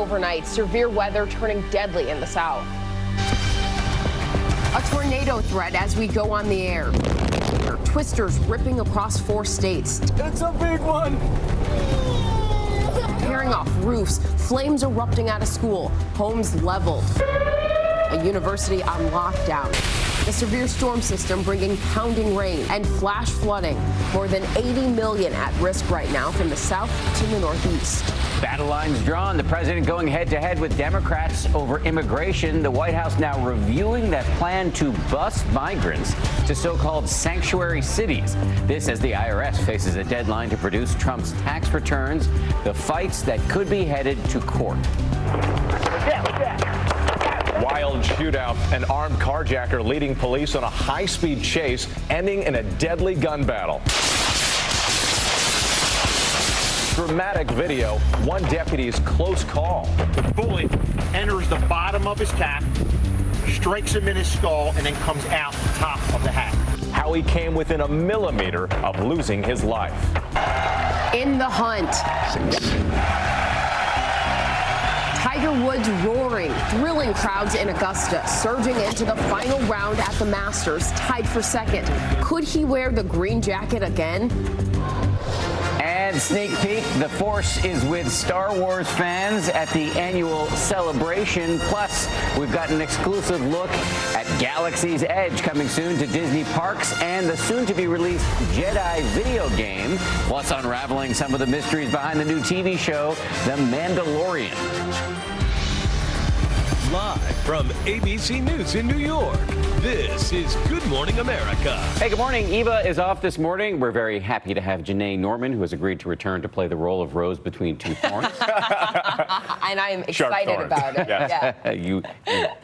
overnight. Severe weather turning deadly in the south. A tornado threat as we go on the air. Twisters ripping across 4 states. It's a big one. Tearing off roofs, flames erupting out of school, homes leveled. A university on lockdown. The severe storm system bringing pounding rain and flash flooding. More than 80 million at risk right now from the south to the northeast. Battle lines drawn. The president going head-to-head with Democrats over immigration. The White House now reviewing that plan to bus migrants to so-called sanctuary cities. This as the IRS faces a deadline to produce Trump's tax returns. The fights that could be headed to court. Wild shootout. An armed carjacker leading police on a high-speed chase, ending in a deadly gun battle. Dramatic video. One deputy's close call. The bullet enters the bottom of his cap, strikes him in his skull, and then comes out the top of the hat. How he came within a millimeter of losing his life. In the hunt. Tiger Woods roaring, thrilling crowds in Augusta, surging into the final round at the Masters, tied for second. Could he wear the green jacket again? And sneak peek, the Force is with Star Wars fans at the annual celebration. Plus, we've got an exclusive look at Galaxy's Edge coming soon to Disney parks and the soon-to-be-released Jedi video game. Plus, unraveling some of the mysteries behind the new TV show, The Mandalorian. Live from ABC News in New York, this is Good Morning America. Hey, good morning. Eva is off this morning. We're very happy to have Janae Norman, who has agreed to return to play the role of Rose between two thorns. And I'm excited about it. Yes. Yeah. You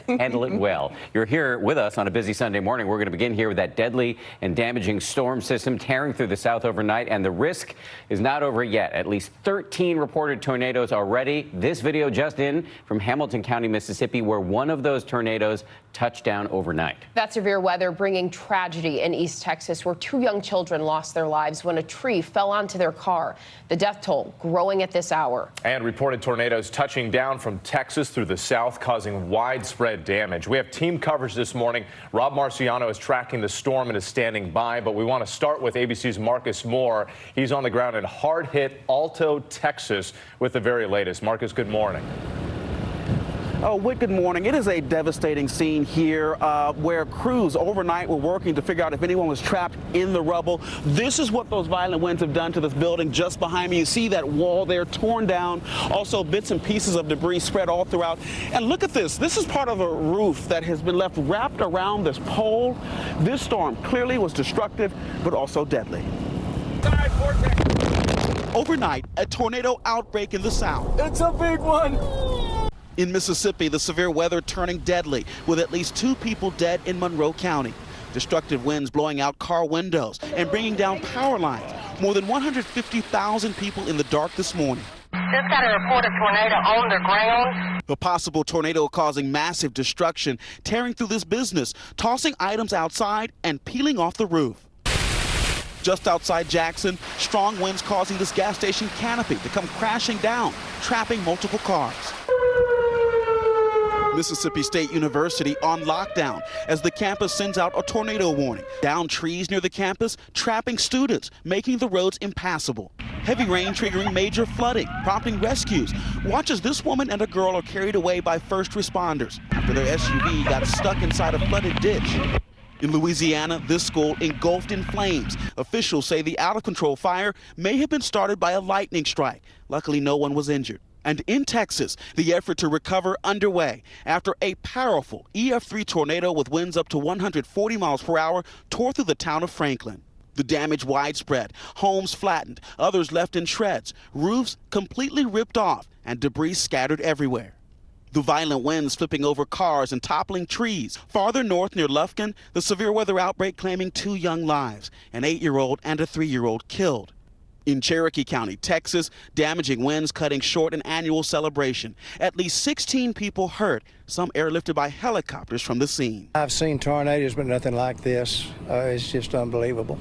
handle it well. You're here with us on a busy Sunday morning. We're going to begin here with that deadly and damaging storm system tearing through the south overnight, and the risk is not over yet. At least 13 reported tornadoes already. This video just in from Hamilton County, Mississippi, where one of those tornadoes touched down overnight. That severe weather bringing tragedy in East Texas, where 2 young children lost their lives when a tree fell onto their car. The death toll growing at this hour. And reported tornadoes touching down from Texas through the south, causing widespread damage. We have team coverage this morning. Rob Marciano is tracking the storm and is standing by, but we want to start with ABC's Marcus Moore. He's on the ground in hard-hit Alto, Texas, with the very latest. Marcus, good morning. Oh, Whit, good morning. It is a devastating scene here where crews overnight were working to figure out if anyone was trapped in the rubble. This is what those violent winds have done to this building just behind me. You see that wall there torn down. Also, bits and pieces of debris spread all throughout. And look at this. This is part of a roof that has been left wrapped around this pole. This storm clearly was destructive, but also deadly. Overnight, a tornado outbreak in the south. It's a big one. In Mississippi, the severe weather turning deadly, with at least 2 people dead in Monroe County. Destructive winds blowing out car windows and bringing down power lines. More than 150,000 people in the dark this morning. Just got a report of tornado on the ground. A possible tornado causing massive destruction, tearing through this business, tossing items outside and peeling off the roof. Just outside Jackson, strong winds causing this gas station canopy to come crashing down, trapping multiple cars. Mississippi State University on lockdown as the campus sends out a tornado warning. Down trees near the campus, trapping students, making the roads impassable. Heavy rain triggering major flooding, prompting rescues. Watch as this woman and a girl are carried away by first responders after their SUV got stuck inside a flooded ditch. In Louisiana, this school engulfed in flames. Officials say the out-of-control fire may have been started by a lightning strike. Luckily, no one was injured. And in Texas, the effort to recover underway after a powerful EF3 tornado with winds up to 140 miles per hour tore through the town of Franklin. The damage widespread, homes flattened, others left in shreds, roofs completely ripped off, and debris scattered everywhere. The violent winds flipping over cars and toppling trees. Farther north near Lufkin, the severe weather outbreak claiming 2 young lives, an 8-year-old and a 3-year-old killed. In Cherokee County, Texas, damaging winds cutting short an annual celebration. At least 16 people hurt, some airlifted by helicopters from the scene. I've seen tornadoes, but nothing like this. It's just unbelievable.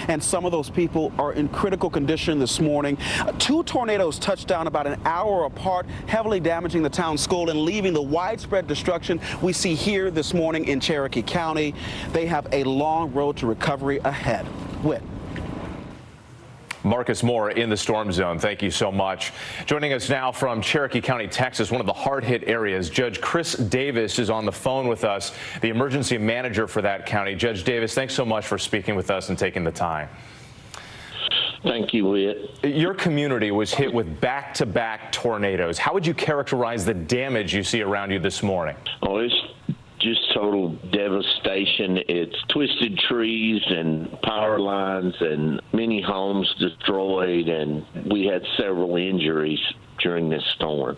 And some of those people are in critical condition this morning. Two tornadoes touched down about an hour apart, heavily damaging the town school and leaving the widespread destruction we see here this morning in Cherokee County. They have a long road to recovery ahead. Whit. Marcus Moore in the storm zone. Thank you so much. Joining us now from Cherokee County, Texas, one of the hard-hit areas, Judge Chris Davis is on the phone with us, the emergency manager for that county. Judge Davis, thanks so much for speaking with us and taking the time. Thank you, Whit. Your community was hit with back-to-back tornadoes. How would you characterize the damage you see around you this morning? Oh, it's just total devastation. It's twisted trees and power lines and many homes destroyed, and we had several injuries during this storm.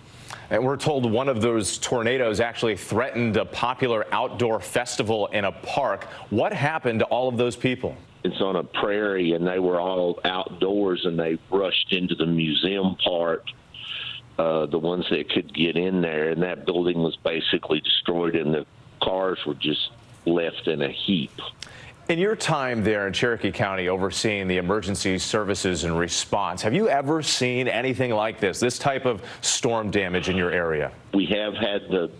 And we're told one of those tornadoes actually threatened a popular outdoor festival in a park. What happened to all of those people? It's on a prairie, and they were all outdoors, and they rushed into the museum part, the ones that could get in there, and that building was basically destroyed, and the cars were just left in a heap. In your time there in Cherokee County overseeing the emergency services and response, have you ever seen anything like this type of storm damage in your area? We have had the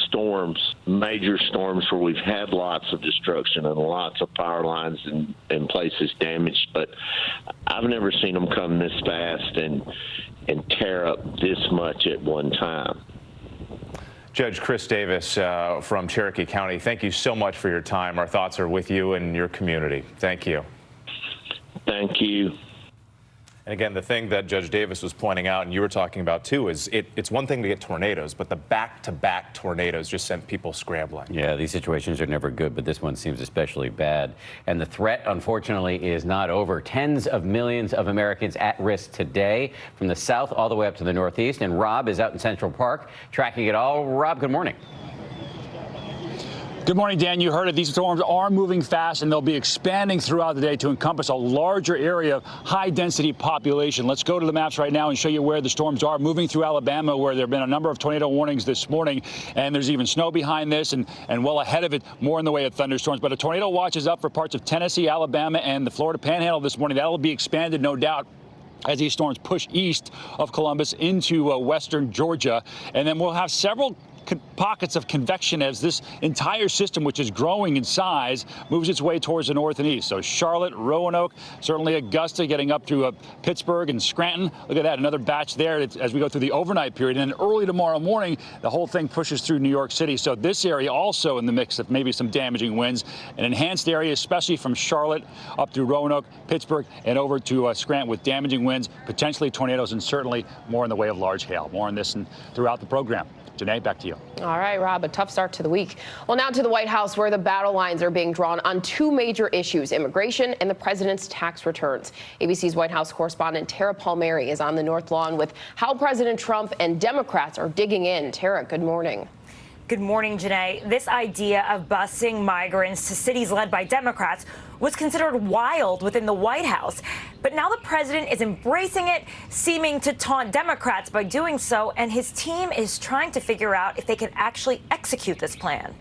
storms, major storms, where we've had lots of destruction and lots of power lines and places damaged, but I've never seen them come this fast and tear up this much at one time. Judge Chris Davis from Cherokee County, thank you so much for your time. Our thoughts are with you and your community. Thank you. Thank you. And again, the thing that Judge Davis was pointing out, and you were talking about too, is it's one thing to get tornadoes, but the back-to-back tornadoes just sent people scrambling. Yeah, these situations are never good, but this one seems especially bad. And the threat, unfortunately, is not over. Tens of millions of Americans at risk today, from the south all the way up to the northeast. And Rob is out in Central Park tracking it all. Rob, good morning. Good morning, Dan. You heard it. These storms are moving fast, and they'll be expanding throughout the day to encompass a larger area of high-density population. Let's go to the maps right now and show you where the storms are moving through Alabama, where there have been a number of tornado warnings this morning, and there's even snow behind this, and well ahead of it, more in the way of thunderstorms. But a tornado watch is up for parts of Tennessee, Alabama, and the Florida Panhandle this morning. That'll be expanded, no doubt, as these storms push east of Columbus into western Georgia. And then we'll have several pockets of convection as this entire system, which is growing in size, moves its way towards the north and east. So Charlotte, Roanoke, certainly Augusta, getting up to Pittsburgh and Scranton. Look at that, another batch there as we go through the overnight period. And then early tomorrow morning, the whole thing pushes through New York City. So this area also in the mix of maybe some damaging winds. An enhanced area, especially from Charlotte up through Roanoke, Pittsburgh, and over to Scranton with damaging winds, potentially tornadoes, and certainly more in the way of large hail. More on this and throughout the program. Janae, back to you. All right, Rob, a tough start to the week. Well, now to the White House, where the battle lines are being drawn on two major issues, immigration and the president's tax returns. ABC's White House correspondent Tara Palmieri is on the North Lawn with how President Trump and Democrats are digging in. Tara, good morning. Good morning, Janae. This idea of busing migrants to cities led by Democrats was considered wild within the White House. But now the president is embracing it, seeming to taunt Democrats by doing so, and his team is trying to figure out if they can actually execute this plan.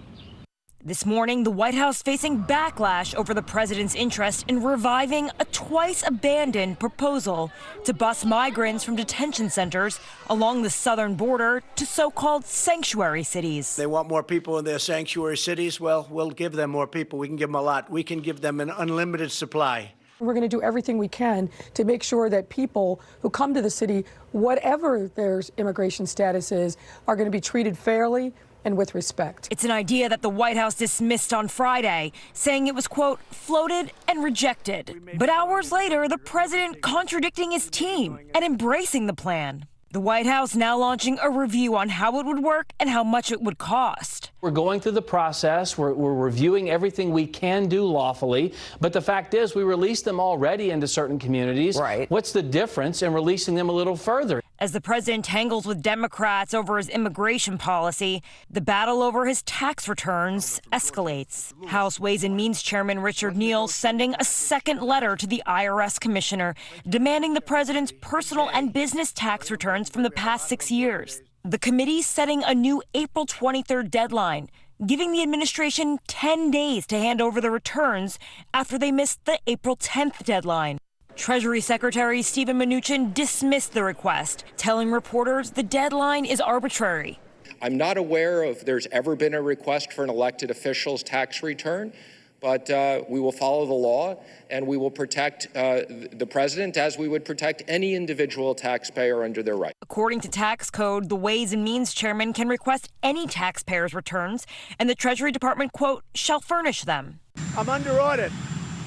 This morning, the White House facing backlash over the president's interest in reviving a twice-abandoned proposal to bus migrants from detention centers along the southern border to so-called sanctuary cities. They want more people in their sanctuary cities. Well, we'll give them more people. We can give them a lot. We can give them an unlimited supply. We're going to do everything we can to make sure that people who come to the city, whatever their immigration status is, are going to be treated fairly and with respect. It's an idea that the White House dismissed on Friday, saying it was, quote, floated and rejected. But hours later, the president contradicting his team and embracing the plan. The White House now launching a review on how it would work and how much it would cost. We're going through the process. We're reviewing everything we can do lawfully. But the fact is, we released them already into certain communities. Right. What's the difference in releasing them a little further? As the president tangles with Democrats over his immigration policy, the battle over his tax returns escalates. House Ways and Means Chairman Richard Neal sending a second letter to the IRS commissioner demanding the president's personal and business tax returns from the past 6 years. The committee setting a new April 23rd deadline, giving the administration 10 days to hand over the returns after they missed the April 10th deadline. Treasury Secretary Steven Mnuchin dismissed the request, telling reporters the deadline is arbitrary. I'm not aware of there's ever been a request for an elected official's tax return, but we will follow the law and we will protect the president as we would protect any individual taxpayer under their right. According to tax code, the Ways and Means chairman can request any taxpayer's returns, and the Treasury Department, quote, shall furnish them. I'm under audit,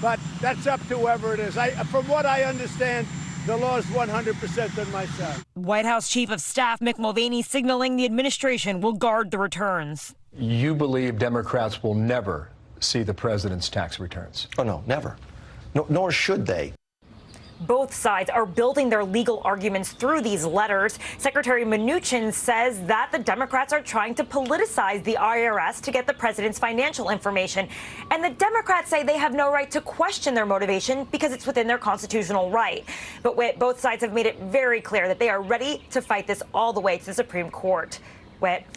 but that's up to whoever it is. From what I understand, the law is 100% on my side. White House Chief of Staff Mick Mulvaney signaling the administration will guard the returns. You believe Democrats will never see the president's tax returns? Oh, no, never. No, nor should they. Both sides are building their legal arguments through these letters. Secretary Mnuchin says that the Democrats are trying to politicize the IRS to get the president's financial information. And the Democrats say they have no right to question their motivation because it's within their constitutional right. But both sides have made it very clear that they are ready to fight this all the way to the Supreme Court.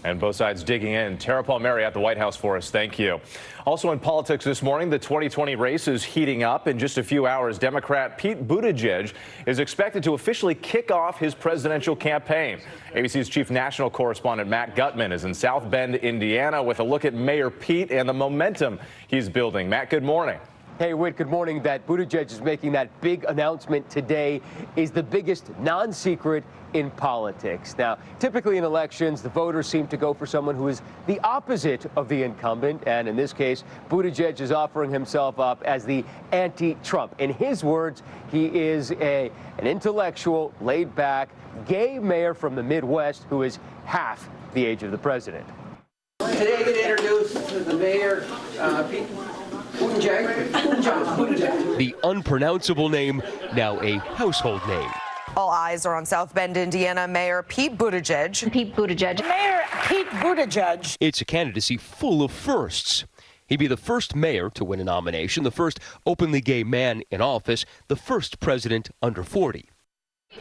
And both sides digging in. Tara Palmieri at the White House for us. Thank you. Also in politics this morning, the 2020 race is heating up. In just a few hours, Democrat Pete Buttigieg is expected to officially kick off his presidential campaign. ABC's chief national correspondent Matt Gutman is in South Bend, Indiana, with a look at Mayor Pete and the momentum he's building. Matt, good morning. Hey, Whit, good morning. That Buttigieg is making that big announcement today is the biggest non-secret in politics. Now, typically in elections, the voters seem to go for someone who is the opposite of the incumbent. And in this case, Buttigieg is offering himself up as the anti-Trump. In his words, he is an intellectual, laid-back, gay mayor from the Midwest who is half the age of the president. Today I'm going to introduce the mayor, Pete Buttigieg. The unpronounceable name, now a household name. All eyes are on South Bend, Indiana Mayor Pete Buttigieg. Pete Buttigieg. Mayor Pete Buttigieg. It's a candidacy full of firsts. He'd be the first mayor to win a nomination, the first openly gay man in office, the first president under 40.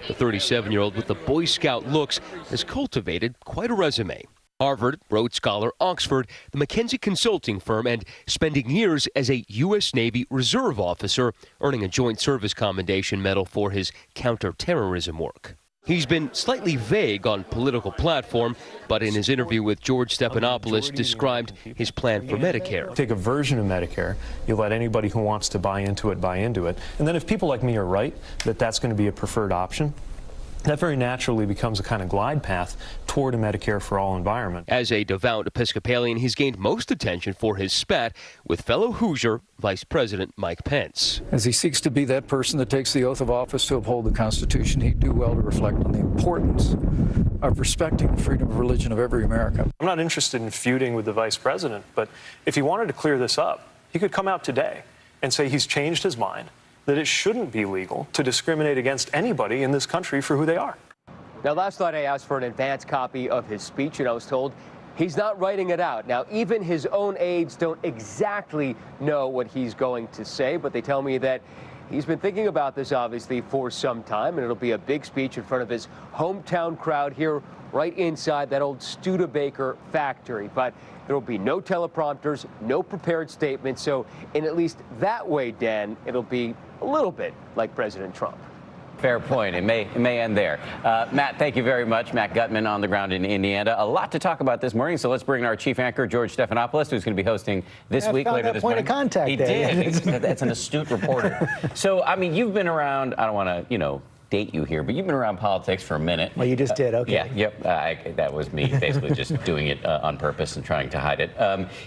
The 37-year-old with the Boy Scout looks has cultivated quite a resume. Harvard, Rhodes Scholar, Oxford, the McKinsey consulting firm, and spending years as a U.S. Navy Reserve officer, earning a Joint Service Commendation Medal for his counterterrorism work. He's been slightly vague on political platform, but in his interview with George Stephanopoulos described his plan for Medicare. Take a version of Medicare, you let anybody who wants to buy into it, and then if people like me are right that that's going to be a preferred option, that very naturally becomes a kind of glide path toward a Medicare for all environment. As a devout Episcopalian, he's gained most attention for his spat with fellow Hoosier Vice President Mike Pence. As he seeks to be that person that takes the oath of office to uphold the Constitution, he'd do well to reflect on the importance of respecting the freedom of religion of every American. I'm not interested in feuding with the vice president, but if he wanted to clear this up, he could come out today and say he's changed his mind, that it shouldn't be legal to discriminate against anybody in this country for who they are. Now, last night I asked for an advance copy of his speech, and I was told he's not writing it out. Now, even his own aides don't exactly know what he's going to say, but they tell me that he's been thinking about this, obviously, for some time, and it'll be a big speech in front of his hometown crowd here right inside that old Studebaker factory. But there will be no teleprompters, no prepared statements, so in at least that way, Dan, it'll be a little bit like President Trump. Fair point. It may end there. Matt, thank you very much. Matt Gutman on the ground in Indiana. A lot to talk about this morning, so let's bring in our chief anchor, George Stephanopoulos, who's going to be hosting this week later this morning. Point of contact. He did. That's an astute reporter. So, I mean, you've been around. I don't want to, date you here, but you've been around politics for a minute. Well, you just did. Okay. Yeah. Yep. That was me basically just doing it on purpose and trying to hide it.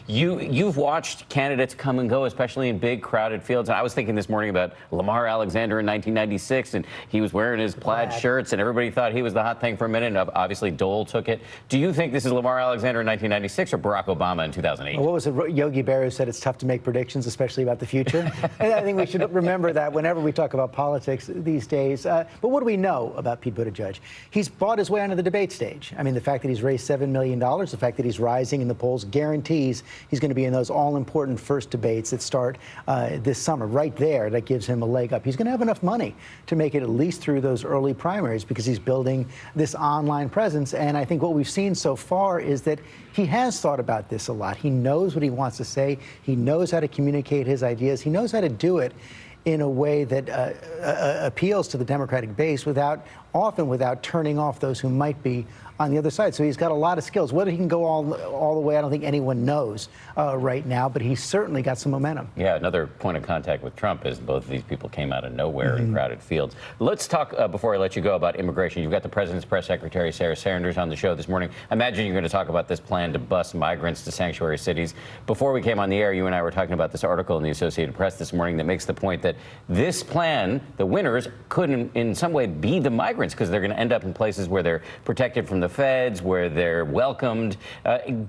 You've watched candidates come and go, especially in big crowded fields. And I was thinking this morning about Lamar Alexander in 1996, and he was wearing his plaid shirts, and everybody thought he was the hot thing for a minute. And obviously, Dole took it. Do you think this is Lamar Alexander in 1996 or Barack Obama in 2008? What was it? Yogi Berra who said it's tough to make predictions, especially about the future. And I think we should remember that whenever we talk about politics these days. But what do we know about Pete Buttigieg? He's bought his way onto the debate stage. I mean, the fact that he's raised $7 million, the fact that he's rising in the polls guarantees he's going to be in those all-important first debates that start this summer. Right there, that gives him a leg up. He's going to have enough money to make it at least through those early primaries because he's building this online presence. And I think what we've seen so far is that he has thought about this a lot. He knows what he wants to say. He knows how to communicate his ideas. He knows how to do it in a way that appeals to the Democratic base often without turning off those who might be on the other side. So he's got a lot of skills. Whether he can go all the way, I don't think anyone knows right now, but he's certainly got some momentum. Yeah, another point of contact with Trump is both of these people came out of nowhere in crowded fields. Let's talk, before I let you go, about immigration. You've got the president's press secretary, Sarah Sanders, on the show this morning. I imagine you're going to talk about this plan to bus migrants to sanctuary cities. Before we came on the air, you and I were talking about this article in the Associated Press this morning that makes the point that this plan, the winners, could in some way be the migrants because they're going to end up in places where they're protected from the feds, where they're welcomed.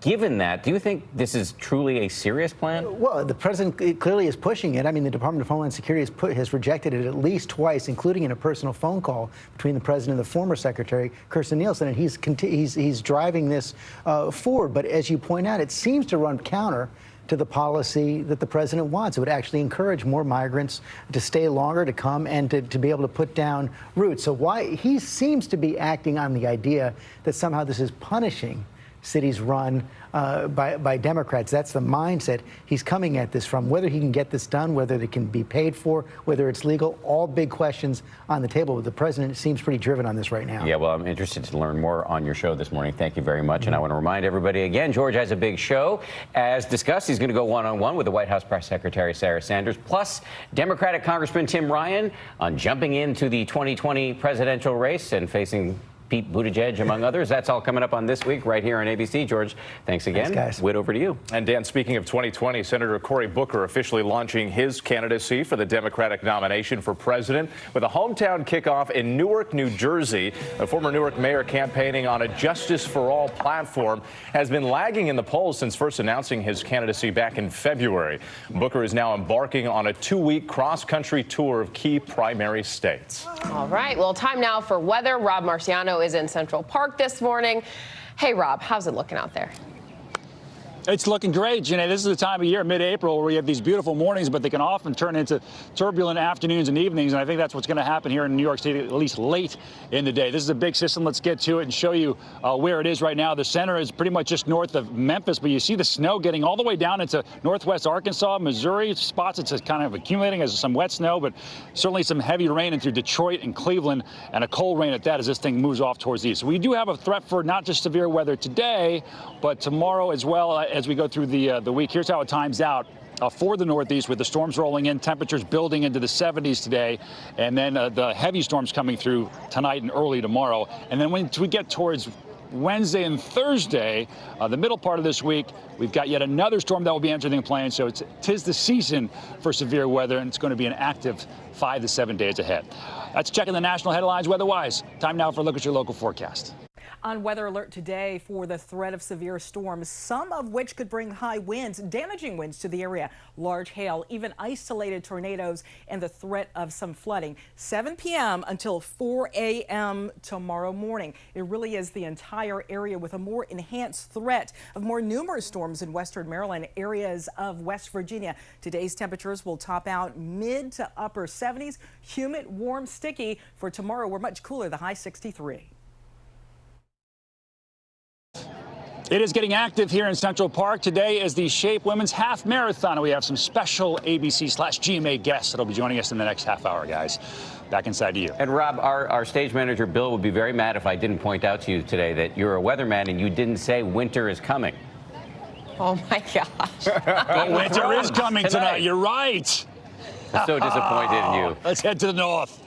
Given that, do you think this is truly a serious plan? Well, the president clearly is pushing it. I mean, the Department of Homeland Security has rejected it at least twice, including in a personal phone call between the president and the former secretary, Kirstjen Nielsen, and he's driving this forward. But as you point out, it seems to run counter to the policy that the president wants. It would actually encourage more migrants to stay longer, to come, and to be able to put down roots. So why he seems to be acting on the idea that somehow this is punishing cities run by Democrats. That's the mindset he's coming at this from. Whether he can get this done, whether it can be paid for, whether it's legal, all big questions on the table. But the president seems pretty driven on this right now. Yeah, well, I'm interested to learn more on your show this morning. Thank you very much. And I want to remind everybody again, George has a big show. As discussed, he's going to go one-on-one with the White House press secretary, Sarah Sanders, plus Democratic Congressman Tim Ryan on jumping into the 2020 presidential race and facing Pete Buttigieg, among others. That's all coming up on This Week right here on ABC. George, thanks again. Thanks, guys. Whit, over to you. And Dan, speaking of 2020, Senator Cory Booker officially launching his candidacy for the Democratic nomination for president with a hometown kickoff in Newark, New Jersey. The former Newark mayor campaigning on a Justice for All platform has been lagging in the polls since first announcing his candidacy back in February. Booker is now embarking on a 2-week cross-country tour of key primary states. All right, well, time now for weather. Rob Marciano is in Central Park this morning. Hey, Rob, how's it looking out there? It's looking great, Janae. This is the time of year, mid-April, where we have these beautiful mornings, but they can often turn into turbulent afternoons and evenings, and I think that's what's going to happen here in New York City, at least late in the day. This is a big system. Let's get to it and show you where it is right now. The center is pretty much just north of Memphis, but you see the snow getting all the way down into northwest Arkansas, Missouri. Spots it's kind of accumulating as some wet snow, but certainly some heavy rain into Detroit and Cleveland, and a cold rain at that as this thing moves off towards the east. So we do have a threat for not just severe weather today, but tomorrow as well as we go through the week. Here's how it times out for the Northeast with the storms rolling in, temperatures building into the 70s today, and then the heavy storms coming through tonight and early tomorrow. And then when we get towards Wednesday and Thursday, the middle part of this week, we've got yet another storm that will be entering the plane. So tis the season for severe weather, and it's going to be an active 5 to 7 days ahead. That's checking the national headlines weather-wise. Time now for a look at your local forecast. On weather alert today for the threat of severe storms, some of which could bring high winds, damaging winds to the area, large hail, even isolated tornadoes, and the threat of some flooding. 7 p.m. until 4 a.m. tomorrow morning. It really is the entire area with a more enhanced threat of more numerous storms in western Maryland, areas of West Virginia. Today's temperatures will top out mid to upper 70s. Humid, warm, sticky. For tomorrow, we're much cooler, the high 63. It is getting active here in Central Park. Today is the Shape Women's Half Marathon, and we have some special ABC/GMA guests that'll be joining us in the next half hour, guys. Back inside to you. And Rob, our stage manager, Bill, would be very mad if I didn't point out to you today that you're a weatherman and you didn't say winter is coming. Oh, my gosh. But winter is coming tonight. You're right. I'm so disappointed in you. Let's head to the north.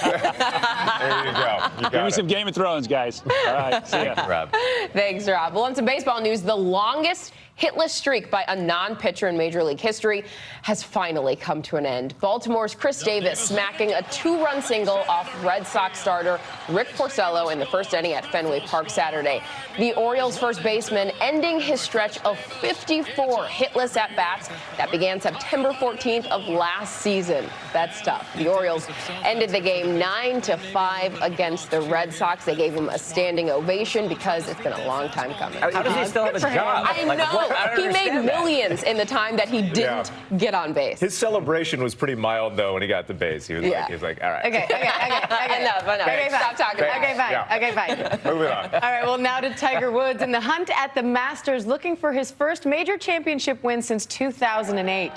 There you go. Give me some Game of Thrones, guys. All right, see ya. Thanks, Rob. Thanks, Rob. Well, on some baseball news, the longest hitless streak by a non-pitcher in Major League history has finally come to an end. Baltimore's Chris Davis smacking a 2-run single off Red Sox starter Rick Porcello in the first inning at Fenway Park Saturday. The Orioles' first baseman ending his stretch of 54 hitless at-bats that began September 14th of last season. That's tough. The Orioles ended ended the game 9-5 against the Red Sox. They gave him a standing ovation because it's been a long time coming. How does he still have a job? I know. He made millions in the time that he didn't get on base. His celebration was pretty mild, though, when he got to base. He was like, all right. Okay. Enough. Okay, fine. Stop talking. Okay, fine. Yeah. Okay, fine. Moving on. All right, well, now to Tiger Woods in the hunt at the Masters, looking for his first major championship win since 2008.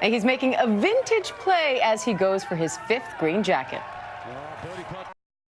And he's making a vintage play as he goes for his 5th green jacket.